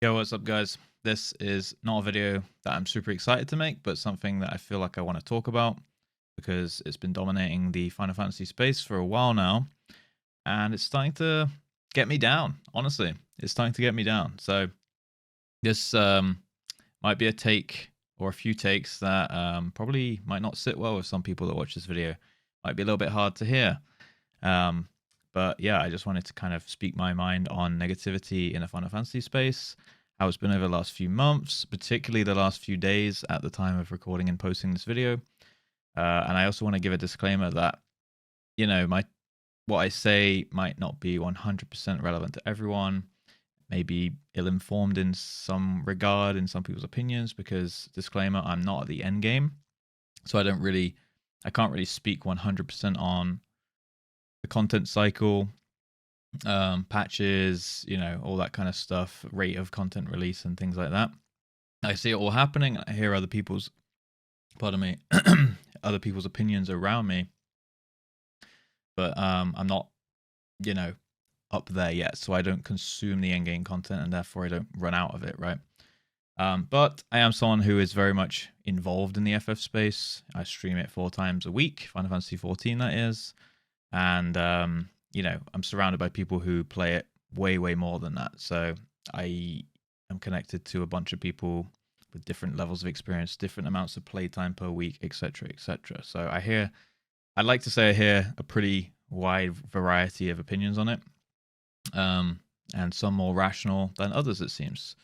Yo, what's up, guys? This is not a video that I'm super excited to make, but something that I feel like I want to talk about because it's been dominating the Final Fantasy space for a while now, and it's starting to get me down. Honestly, it's starting to get me down. So this might be a take or a few takes that probably might not sit well with some people that watch this video. Might be a little bit hard to hear. Um, but yeah, I just wanted to kind of speak my mind on negativity in the Final Fantasy space, how it's been over the last few months, particularly the last few days at the time of recording and posting this video. And I also want to give a disclaimer that, my what I say might not be 100% relevant to everyone, maybe ill-informed in some regard in some people's opinions, because disclaimer, I'm not at the end game. So I can't really speak 100% on the content cycle, patches, all that kind of stuff, rate of content release and things like that. I see it all happening. I hear other people's, pardon me, other people's opinions around me, but I'm not, you know, up there yet, so I don't consume the endgame content, and therefore I don't run out of it, right? But I am someone who is very much involved in the FF space. I stream it 4 times a week, Final Fantasy XIV, that is, and I'm surrounded by people who play it way, way more than that. So I am connected to a bunch of people with different levels of experience, different amounts of playtime per week, etc., etc. So I'd like to say I hear a pretty wide variety of opinions on it, and some more rational than others, it seems.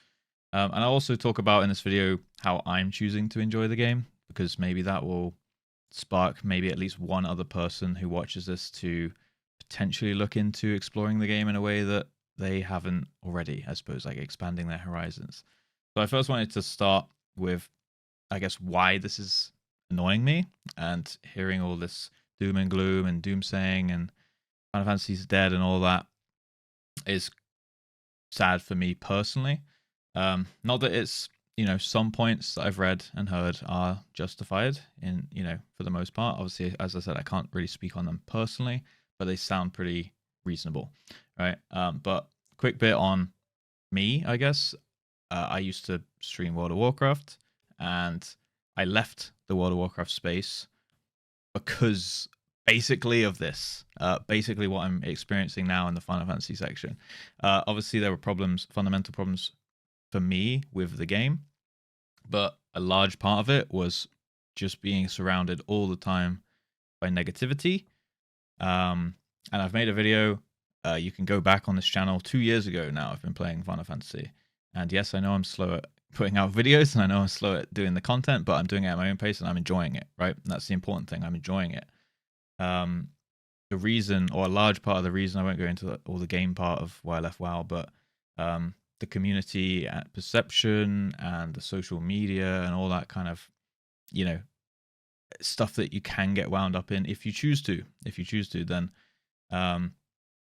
And I'll also talk about in this video how I'm choosing to enjoy the game, because maybe that will spark maybe at least one other person who watches this to potentially look into exploring the game in a way that they haven't already, I suppose, like expanding their horizons. So I first wanted to start with, I guess, why this is annoying me, and hearing all this doom and gloom and doomsaying and Final Fantasy's dead and all that is sad for me personally. Not that it's, some points that I've read and heard are justified in, for the most part. Obviously, as I said, I can't really speak on them personally, but they sound pretty reasonable, right? But quick bit on me, I guess. I used to stream World of Warcraft, and I left the World of Warcraft space because basically of this, basically what I'm experiencing now in the Final Fantasy section. Obviously, there were problems, fundamental problems for me with the game, but a large part of it was just being surrounded all the time by negativity. And I've made a video. You can go back on this channel 2 years ago now. I've been playing Final Fantasy. And yes, I know I'm slow at putting out videos, and I know I'm slow at doing the content, but I'm doing it at my own pace and I'm enjoying it, right? And that's the important thing. I'm enjoying it. The reason, or a large part of the reason, I won't go into all the game part of why I left WoW, but the community and perception and the social media and all that kind of, stuff that you can get wound up in if you choose to. If you choose to, then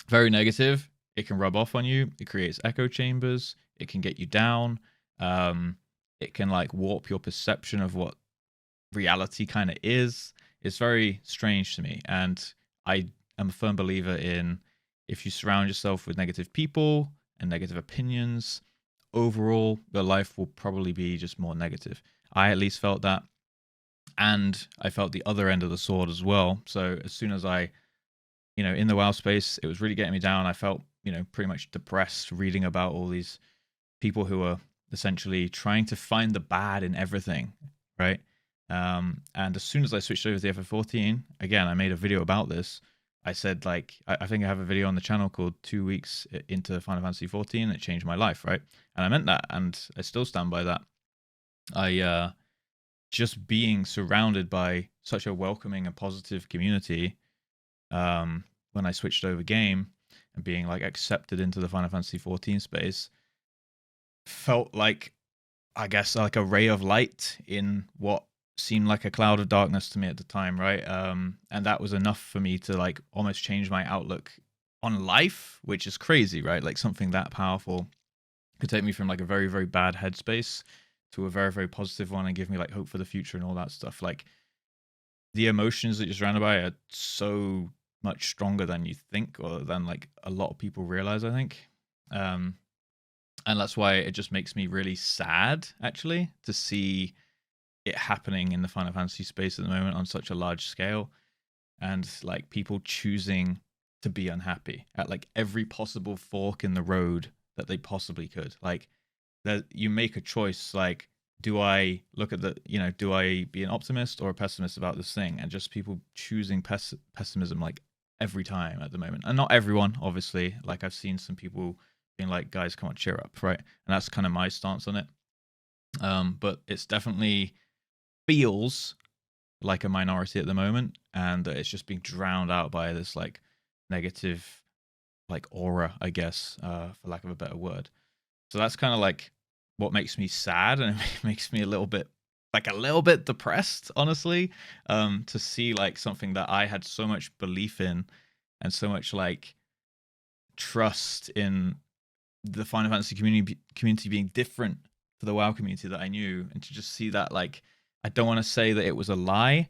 very negative. It can rub off on you. It creates echo chambers. It can get you down. It can like warp your perception of what reality kind of is. It's very strange to me, and I am a firm believer in, if you surround yourself with negative people and negative opinions, overall your life will probably be just more negative. I at least felt that, and I felt the other end of the sword as well. So as soon as I, in the WoW space, it was really getting me down. I felt, pretty much depressed reading about all these people who are essentially trying to find the bad in everything, right? And as soon as I switched over to the FF14, again, I made a video about this. I said, like, I think I have a video on the channel called 2 weeks into Final Fantasy XIV, and it changed my life, right? And I meant that, and I still stand by that. I just being surrounded by such a welcoming and positive community, when I switched over game and being like accepted into the Final Fantasy XIV space, felt like, I guess, like a ray of light in what seemed like a cloud of darkness to me at the time, right? And that was enough for me to like almost change my outlook on life, which is crazy, right? Like something that powerful could take me from like a very, very bad headspace to a very, very positive one and give me like hope for the future and all that stuff. Like the emotions that you're surrounded by are so much stronger than you think, or than like a lot of people realize, I think. And that's why it just makes me really sad, actually, to see it happening in the Final Fantasy space at the moment on such a large scale, and like people choosing to be unhappy at like every possible fork in the road that they possibly could. Like, that you make a choice, like, do I look at the, do I be an optimist or a pessimist about this thing? And just people choosing pessimism like every time at the moment. And not everyone, obviously. Like, I've seen some people being like, guys, come on, cheer up, right? And that's kind of my stance on it. But it's definitely feels like a minority at the moment, and it's just being drowned out by this like negative like aura, I guess, for lack of a better word. So that's kind of like what makes me sad, and it makes me a little bit depressed, honestly, to see like something that I had so much belief in and so much like trust in the Final Fantasy community being different to the WoW community that I knew, and to just see that, like, I don't want to say that it was a lie,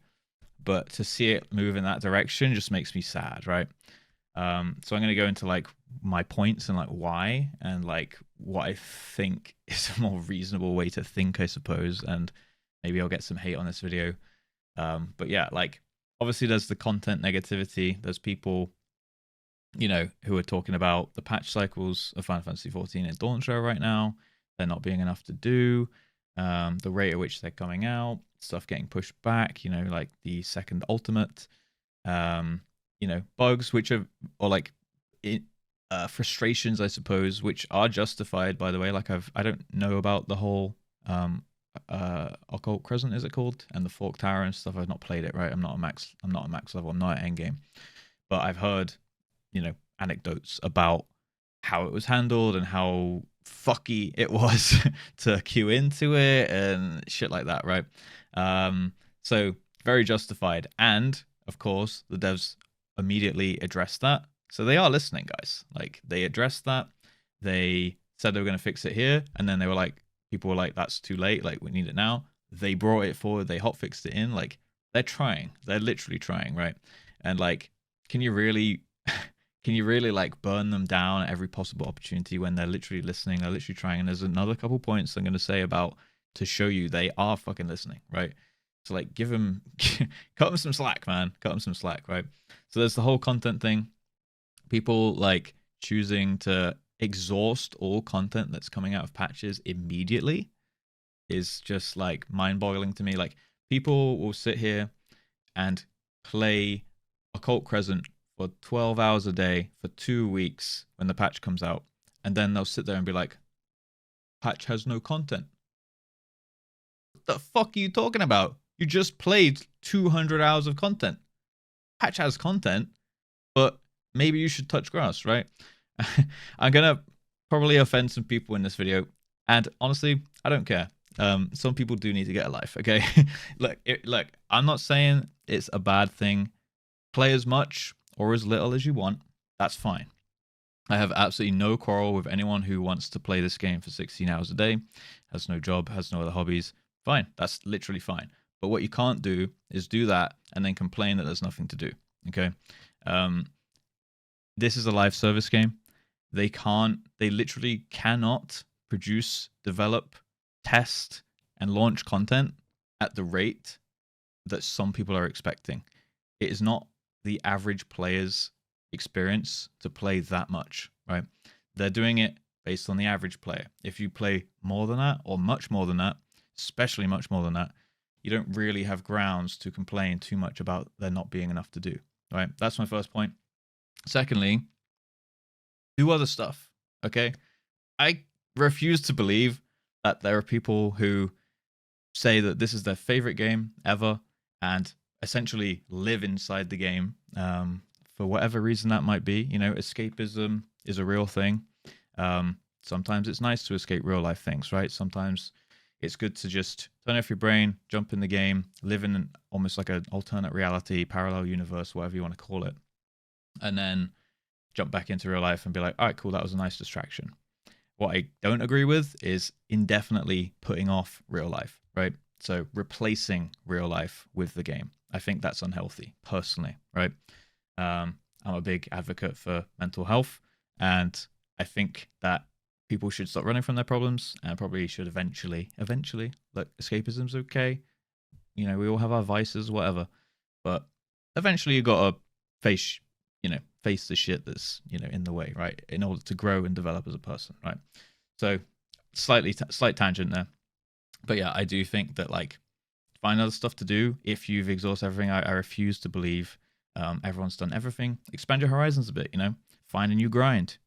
but to see it move in that direction just makes me sad, right? So I'm going to go into like my points and like why, and like what I think is a more reasonable way to think, I suppose, and maybe I'll get some hate on this video. But yeah, like, obviously there's the content negativity. There's people, who are talking about the patch cycles of Final Fantasy XIV in Dawn Show right now. They're not being enough to do. The rate at which they're coming out, stuff getting pushed back, like the second ultimate, bugs which are, or like frustrations, I suppose, which are justified, by the way. Like, I don't know about the whole Occult Crescent, is it called, and the Fork Tower and stuff. I've not played it, right? I'm not a max level, I'm not at endgame, but I've heard anecdotes about how it was handled and how fucky it was to queue into it and shit like that, right? So very justified. And of course, the devs immediately addressed that. So they are listening, guys. Like, they addressed that. They said they were going to fix it here, and then people were like, that's too late, like, we need it now. They brought it forward, they hotfixed it in. Like, they're trying. They're literally trying, right? And like, can you really like burn them down at every possible opportunity when they're literally listening? They're literally trying. And there's another couple points I'm going to say about, to show you they are fucking listening, right? So like, cut them some slack, man. Cut them some slack, right? So there's the whole content thing. People like choosing to exhaust all content that's coming out of patches immediately is just like mind-boggling to me. Like, people will sit here and play Occult Crescent for 12 hours a day for 2 weeks when the patch comes out, and then they'll sit there and be like, patch has no content. What the fuck are you talking about? You just played 200 hours of content. Patch has content, but maybe you should touch grass, right? I'm gonna probably offend some people in this video, and honestly, I don't care. Some people do need to get a life, okay? Look, I'm not saying it's a bad thing. Play as much or as little as you want. That's fine. I have absolutely no quarrel with anyone who wants to play this game for 16 hours a day, has no job, has no other hobbies. Fine. That's literally fine. But what you can't do is do that and then complain that there's nothing to do. Okay? This is a live service game. They literally cannot produce, develop, test, and launch content at the rate that some people are expecting. It is not the average player's experience to play that much, right? They're doing it based on the average player. If you play more than that, or much more than that, especially much more than that, you don't really have grounds to complain too much about there not being enough to do, right? That's my first point. Secondly, do other stuff, okay? I refuse to believe that there are people who say that this is their favorite game ever and essentially live inside the game, for whatever reason that might be. Escapism is a real thing. Sometimes it's nice to escape real life things, right? Sometimes it's good to just turn off your brain, jump in the game, live in almost like an alternate reality, parallel universe, whatever you want to call it, and then jump back into real life and be like, all right, cool, that was a nice distraction. What I don't agree with is indefinitely putting off real life, right? So replacing real life with the game. I think that's unhealthy, personally, right? I'm a big advocate for mental health, and I think that people should stop running from their problems and probably should eventually, look, escapism's okay. You know, we all have our vices, whatever. But eventually you got to face, face the shit that's, in the way, right? In order to grow and develop as a person, right? So slight tangent there. But yeah, I do think that, like, find other stuff to do. If you've exhausted everything, I refuse to believe everyone's done everything. Expand your horizons a bit, find a new grind.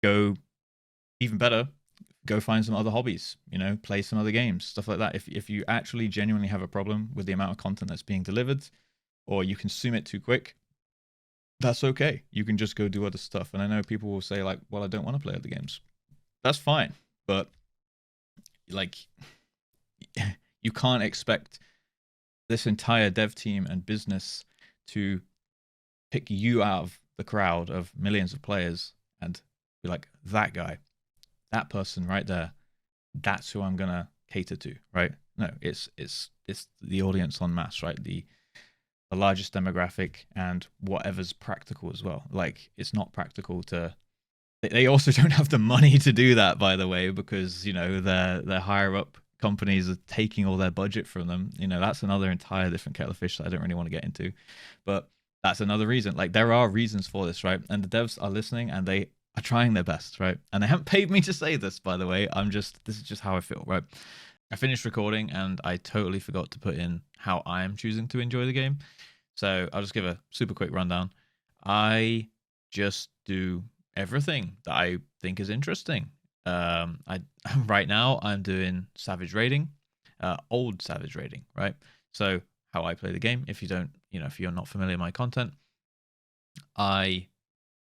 Go even better, go find some other hobbies, play some other games, stuff like that. If you actually genuinely have a problem with the amount of content that's being delivered, or you consume it too quick, that's okay. You can just go do other stuff. And I know people will say, like, well, I don't want to play other games. That's fine. But, like, you can't expect this entire dev team and business to pick you out of the crowd of millions of players and be like, that guy, that person right there, that's who I'm gonna cater to, right? No, it's the audience en masse, right? The largest demographic and whatever's practical as well. Like, it's not practical to. They also don't have the money to do that, by the way, because their higher up companies are taking all their budget from them. That's another entire different kettle of fish that I don't really want to get into, but that's another reason. Like, there are reasons for this, right? And the devs are listening and they are trying their best, right? And they haven't paid me to say this, by the way. This is just how I feel, right? I finished recording and I totally forgot to put in how I am choosing to enjoy the game. So I'll just give a super quick rundown. I just do everything that I think is interesting. Right now I'm doing savage raiding, old savage raiding, right? So how I play the game, if you're not familiar with my content, I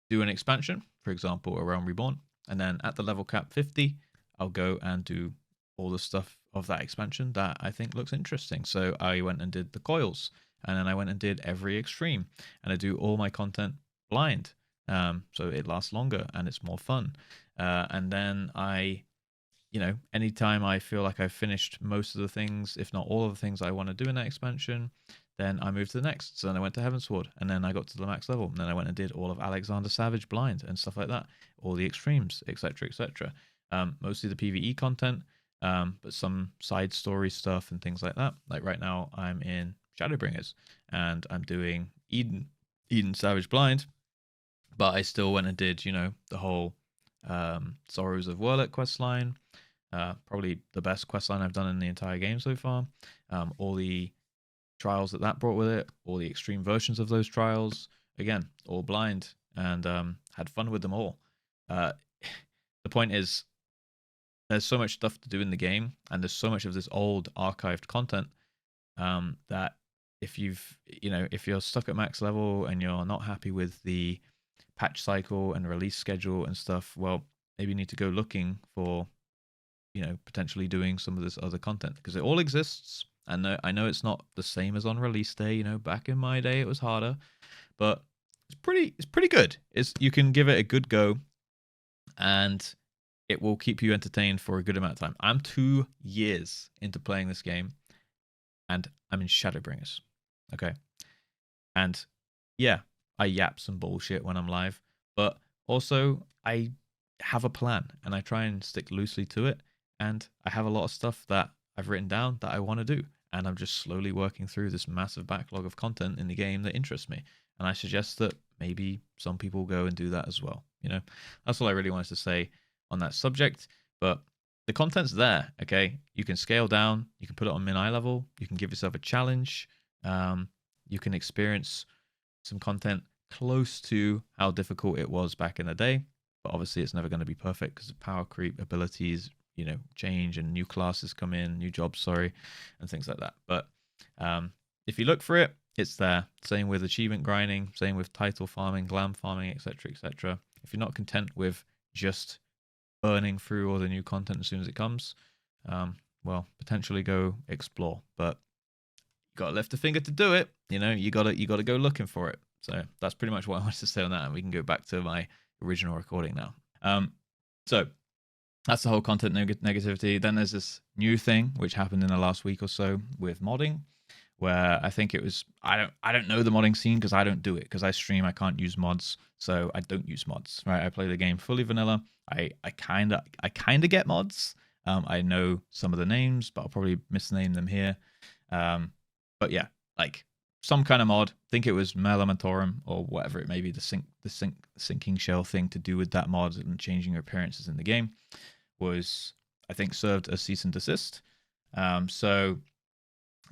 do an expansion, for example, A Realm Reborn, and then at the level cap 50, I'll go and do all the stuff of that expansion that I think looks interesting. So I went and did the coils, and then I went and did every extreme, and I do all my content blind, so it lasts longer and it's more fun. And then anytime I feel like I've finished most of the things, if not all of the things I want to do in that expansion, then I moved to the next. So then I went to Heavensward, and then I got to the max level, and then I went and did all of Alexander Savage blind and stuff like that, all the extremes, etc., etc. Mostly the PvE content, but some side story stuff and things like that. Like right now, I'm in Shadowbringers, and I'm doing Eden Savage blind, but I still went and did, the whole Sorrows of Werlick questline. Probably the best questline I've done in the entire game so far. All the trials that brought with it, all the extreme versions of those trials, again, all blind, and had fun with them all. The point is, there's so much stuff to do in the game, and there's so much of this old archived content that if you're stuck at max level and you're not happy with the patch cycle and release schedule and stuff, well, maybe you need to go looking for potentially doing some of this other content, because it all exists. And I know it's not the same as on release day. Back in my day it was harder, but it's pretty good. You can give it a good go, and it will keep you entertained for a good amount of time. I'm 2 years into playing this game, and I'm in Shadowbringers. Okay, and yeah, I yap some bullshit when I'm live, but also I have a plan and I try and stick loosely to it. And I have a lot of stuff that I've written down that I want to do. And I'm just slowly working through this massive backlog of content in the game that interests me. And I suggest that maybe some people go and do that as well. That's all I really wanted to say on that subject. But the content's there, okay? You can scale down. You can put it on min-eye level. You can give yourself a challenge. You can experience some content close to how difficult it was back in the day. But obviously it's never going to be perfect because of power creep, abilities, change, and new classes come in, new jobs, and things like that. But if you look for it, it's there. Same with achievement grinding, same with title farming, glam farming, etc., etc. If you're not content with just burning through all the new content as soon as it comes, well, potentially go explore. But you got to lift a finger to do it. You got to go looking for it. So that's pretty much what I wanted to say on that, and we can go back to my original recording now. So that's the whole content negativity. Then there's this new thing which happened in the last week or so with modding, where I think it was, I don't know the modding scene because I don't do it, because I stream, I can't use mods, so I don't use mods, right? I play the game fully vanilla. I kind of get mods. I know some of the names, but I'll probably misname them here. But yeah, like some kind of mod. I think it was Melamentorum or whatever it may be, the sinking shell thing to do with that mod and changing your appearances in the game was, I think, served as cease and desist. So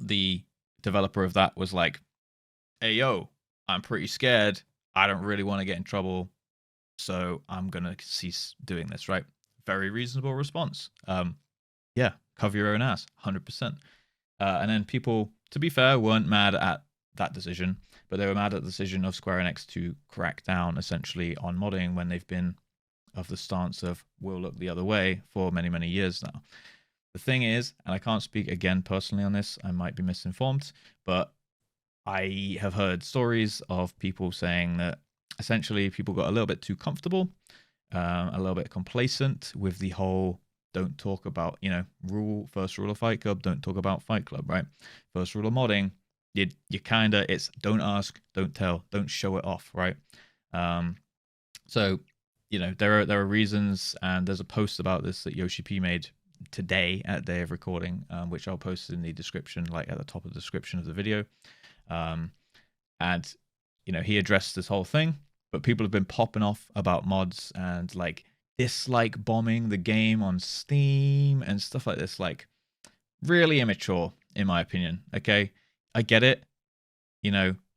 the developer of that was like, hey, yo, I'm pretty scared. I don't really want to get in trouble, so I'm going to cease doing this, right? Very reasonable response. Yeah, cover your own ass, 100%. And then people, to be fair, weren't mad at that decision, but they were mad at the decision of Square Enix to crack down essentially on modding when they've been of the stance of we'll look the other way for many, many years now. The thing is, and I can't speak again personally on this, I might be misinformed, but I have heard stories of people saying that essentially people got a little bit too comfortable, a little bit complacent with the whole don't talk about, first rule of Fight Club, don't talk about Fight Club, right? First rule of modding, you kind of, it's don't ask, don't tell, don't show it off, right? So, there are reasons, and there's a post about this that Yoshi P made today at day of recording, which I'll post in the description, like at the top of the description of the video. And he addressed this whole thing, but people have been popping off about mods and like dislike bombing the game on Steam and stuff like this, like really immature in my opinion. Okay, I get it.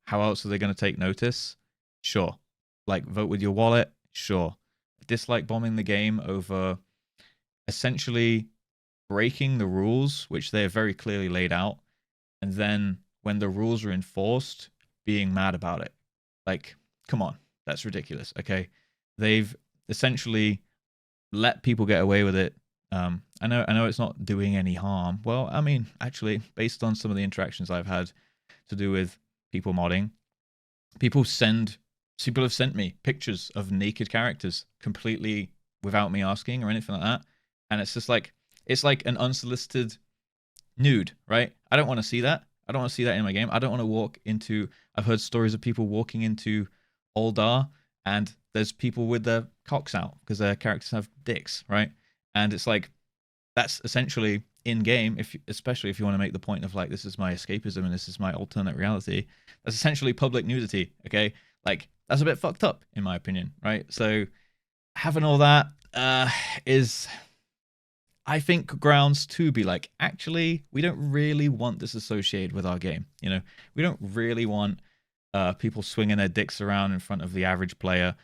How else are they going to take notice? Sure. Like, vote with your wallet? Sure. Dislike bombing the game over essentially breaking the rules, which they have very clearly laid out, and then when the rules are enforced, being mad about it. Like, come on, that's ridiculous. Okay, they've essentially let people get away with it. I know it's not doing any harm. Well, I mean, actually, based on some of the interactions I've had to do with people modding, people have sent me pictures of naked characters completely without me asking or anything like that, and it's just like, it's like an unsolicited nude, right? I don't want to see that. I don't want to see that in my game. I don't want to walk into, I've heard stories of people walking into Oldar and there's people with their cocks out because their characters have dicks, right? And it's like, that's essentially in game, especially if you want to make the point of like, this is my escapism and this is my alternate reality. That's essentially public nudity, okay? Like, that's a bit fucked up in my opinion, right? So having all that is, I think, grounds to be like, actually, we don't really want this associated with our game. We don't really want people swinging their dicks around in front of the average player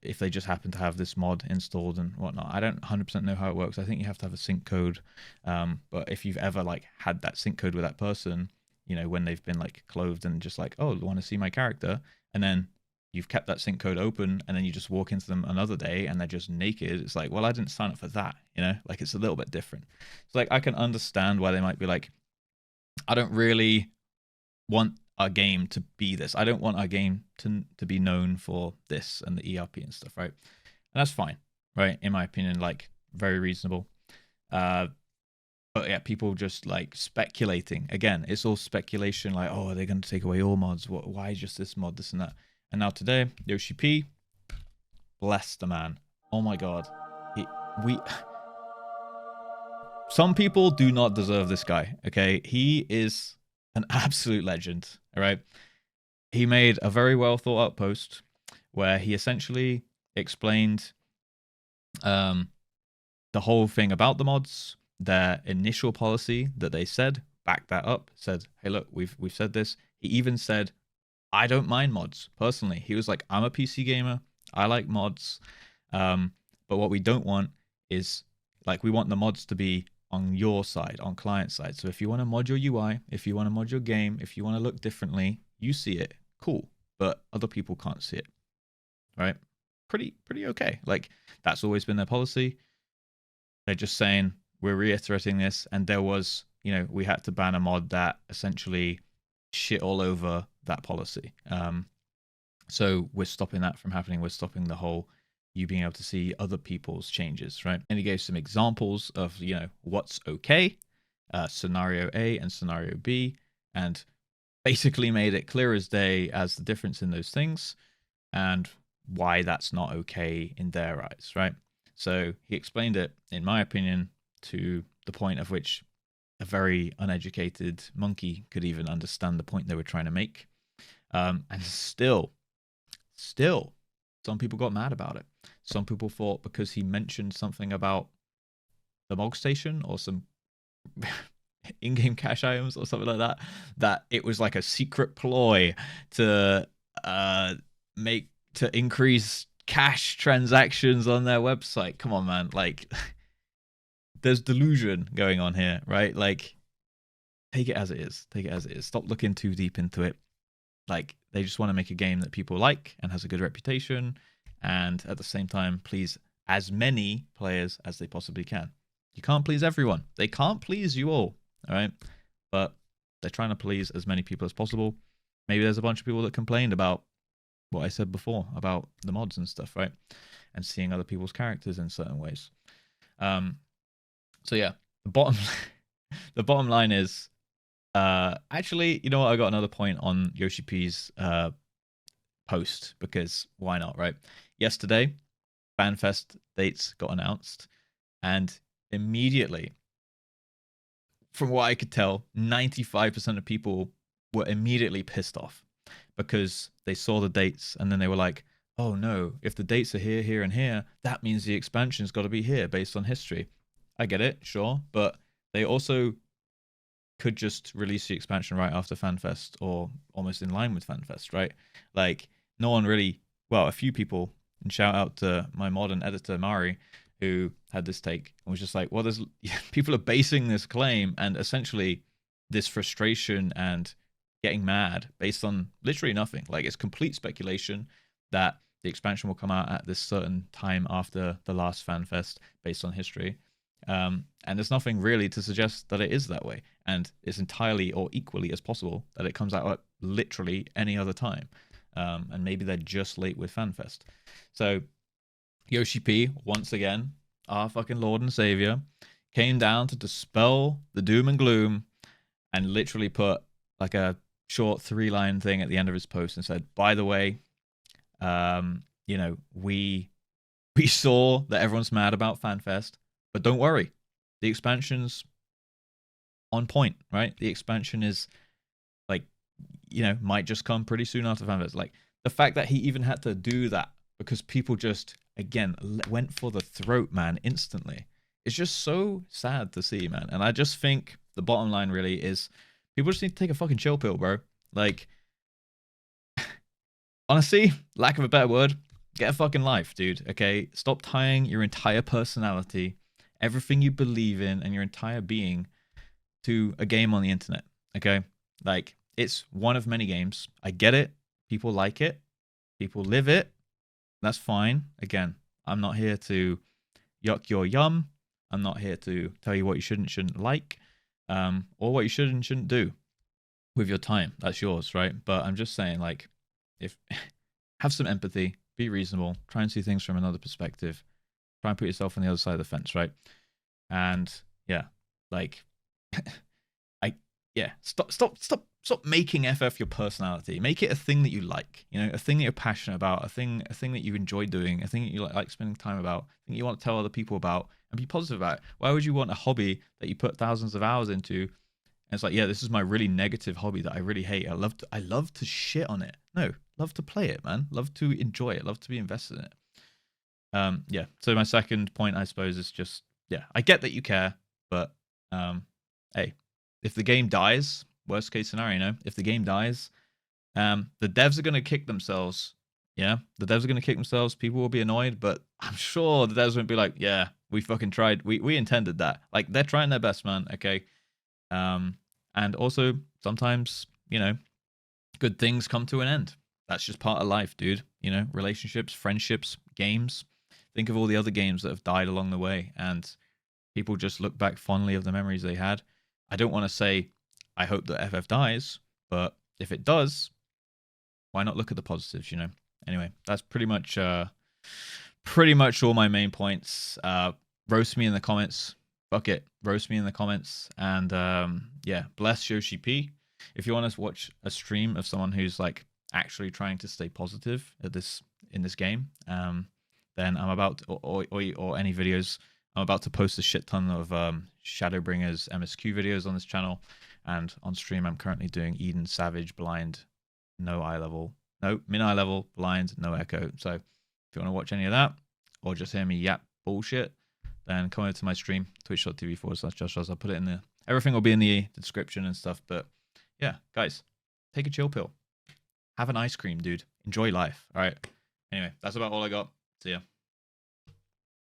if they just happen to have this mod installed and whatnot. I don't 100% know how it works. I think you have to have a sync code. But if you've ever like had that sync code with that person, when they've been like clothed and just like, oh, I want to see my character, and then you've kept that sync code open and then you just walk into them another day and they're just naked, it's like, well, I didn't sign up for that, like it's a little bit different. So like, I can understand why they might be like, I don't really want our game to be this. I don't want our game to be known for this and the ERP and stuff, right? And that's fine, right? In my opinion, like very reasonable. But yeah, people just like speculating. Again, it's all speculation, like, oh, are they going to take away all mods? Why just this mod, this and that? And now today, Yoshi P, bless the man. Oh my god. Some people do not deserve this guy, okay? He is an absolute legend, all right? He made a very well thought out post where he essentially explained the whole thing about the mods, their initial policy that they said, backed that up, said, hey, look, we've said this. He even said, I don't mind mods, personally. He was like, I'm a PC gamer. I like mods. But what we don't want is, like, we want the mods to be on your side, on client side. So if you want to mod your UI, if you want to mod your game, if you want to look differently, you see it, cool. But other people can't see it, right? Pretty okay. Like, that's always been their policy. They're just saying, we're reiterating this. And there was, we had to ban a mod that essentially shit all over that policy. So we're stopping that from happening. We're stopping the whole you being able to see other people's changes, right? And he gave some examples of, what's okay, scenario A and scenario B. And basically made it clear as day as the difference in those things and why that's not okay in their eyes, right? So he explained it, in my opinion, to the point of which a very uneducated monkey could even understand the point they were trying to make. And still, some people got mad about it. Some people thought because he mentioned something about the Mog Station or some in-game cash items or something like that, that it was like a secret ploy to increase cash transactions on their website. Come on, man. Like, there's delusion going on here, right? Like, take it as it is. Take it as it is. Stop looking too deep into it. Like, they just want to make a game that people like and has a good reputation, and at the same time please as many players as they possibly can. You can't please everyone. They can't please you all right? But they're trying to please as many people as possible. Maybe there's a bunch of people that complained about what I said before about the mods and stuff, right? And seeing other people's characters in certain ways. So yeah, the bottom line is, actually, you know what? I got another point on Yoshi P's post, because why not, right? Yesterday, FanFest dates got announced, and immediately, from what I could tell, 95% of people were immediately pissed off because they saw the dates and then they were like, oh no, if the dates are here, here, and here, that means the expansion's got to be here based on history. I get it, sure, but they also could just release the expansion right after FanFest or almost in line with FanFest, right? Like, no one really, well, a few people, and shout out to my modern editor, Mari, who had this take and was just like, well, there's people are basing this claim and essentially this frustration and getting mad based on literally nothing. Like, it's complete speculation that the expansion will come out at this certain time after the last FanFest based on history. And there's nothing really to suggest that it is that way. And it's entirely or equally as possible that it comes out at literally any other time. And maybe they're just late with FanFest. So Yoshi P, once again, our fucking Lord and Savior, came down to dispel the doom and gloom and literally put like a short 3-line thing at the end of his post and said, by the way, you know, we saw that everyone's mad about FanFest, but don't worry, the expansion's on point, right? The expansion is like, you know, might just come pretty soon after FanFest. Like, the fact that he even had to do that because people just, again, went for the throat, man, instantly. It's just so sad to see, man. And I just think the bottom line really is people just need to take a fucking chill pill, bro. Like, honestly, lack of a better word, get a fucking life, dude, okay? Stop tying your entire personality, everything you believe in, and your entire being to a game on the internet, okay? Like, it's one of many games. I get it. People like it. People live it. That's fine. Again, I'm not here to yuck your yum. I'm not here to tell you what you shouldn't like, or what you should and shouldn't do with your time. That's yours, right? But I'm just saying, like, if have some empathy, be reasonable, try and see things from another perspective, try and put yourself on the other side of the fence, right? And yeah, like, stop making FF your personality. Make it a thing that you like, you know, a thing that you're passionate about, a thing that you enjoy doing, a thing that you like spending time about, a thing you want to tell other people about, and be positive about it. Why would you want a hobby that you put thousands of hours into, and it's like, yeah, this is my really negative hobby that I really hate. I love to shit on it. No, love to play it, man. Love to enjoy it. Love to be invested in it. Yeah. So my second point, I suppose, is just, yeah, I get that you care, but hey, if the game dies, worst case scenario, you know, if the game dies, the devs are going to kick themselves. Yeah, the devs are going to kick themselves. People will be annoyed, but I'm sure the devs won't be like, yeah, we fucking tried. We intended that. Like, they're trying their best, man. Okay. And also sometimes, you know, good things come to an end. That's just part of life, dude. You know, relationships, friendships, games. Think of all the other games that have died along the way, and people just look back fondly of the memories they had. I don't want to say I hope that FF dies, but if it does, why not look at the positives, you know? Anyway, that's pretty much all my main points. Roast me in the comments. Fuck it. Roast me in the comments. And yeah, bless Yoshi P. if you want to watch a stream of someone who's like actually trying to stay positive at this in this game, then I'm about or any videos. I'm about to post a shit ton of Shadowbringers MSQ videos on this channel, and on stream I'm currently doing Eden Savage blind, no eye level, no min eye level, blind, no echo. So if you want to watch any of that, or just hear me yap bullshit, then come over to my stream, twitch.tv/JustRuss. I'll put it in the everything will be in the description and stuff. But yeah, guys, take a chill pill. Have an ice cream, dude. Enjoy life. All right. Anyway, that's about all I got. See ya.